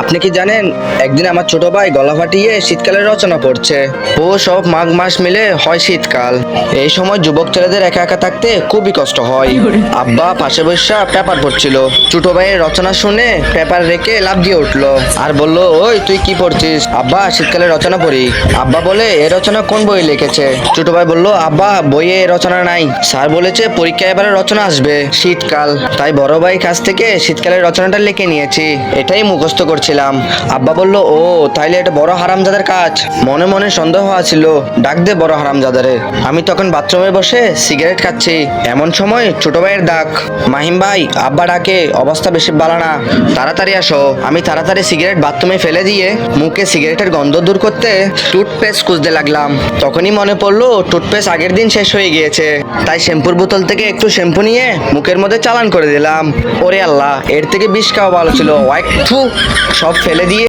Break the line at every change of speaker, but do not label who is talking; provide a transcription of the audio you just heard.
আপনি কি জানেন, একদিন আমার ছোট ভাই গলা ফাটিয়ে শীতকালের রচনা পড়ছে। ও সব মাঘ মাস মিলে হয় শীতকাল। এই সময় যুবক ছেলেদের একা একা থাকতে খুবই কষ্ট হয়। আব্বা পাশে বসে পেপার পড়ছিল। ছোট ভাইয়ের রচনা শুনে পেপার রেখে লাফ দিয়ে উঠলো আর বলল, ওই তুই কি পড়ছিস? আব্বা, শীতকালের রচনা পড়ি। আব্বা বলে, এ রচনা কোন বই লিখেছে? ছোট ভাই বলল, আব্বা, বইয়ে এ রচনা নাই। স্যার বলেছে পরীক্ষায় এবারে রচনা আসবে শীতকাল, তাই বড় ভাই কাছ থেকে শীতকালের রচনাটা লিখে নিয়েছি, এটাই মুখস্থ করছিলাম। আব্বা বলল, ও তাইলে এটা বড় হারামজাদার কাজ। মনে মনে সন্দেহ আছিল, ডাক দে বড় হারামজাদারে। আমি তখন বাথরুমে বসে সিগারেট খাচ্ছি। এমন সময় ছোট ভাইয়ের ডাক, মাহিম ভাই, আব্বা ডাকে, অবস্থা বেশি ভালো না, তাড়াতাড়ি আসো। আমি তাড়াতাড়ি সিগারেট বাথরুমে ফেলে দিয়ে মুখে সিগারেটের গন্ধ দূর করতে টুথপেস্ট খুঁজতে লাগলাম। তখনই মনে পড়লো টুথপেস্ট আগের দিন শেষ হয়ে গিয়েছে, তাই শ্যাম্পুর বোতল থেকে একটু শ্যাম্পু নিয়ে মুখের মধ্যে চালান করে দিলাম। ওরে আল্লাহ, এর থেকে বিষ খাওয়া ভালো ছিল। ওয়াই, থু, সব ফেলে দিয়ে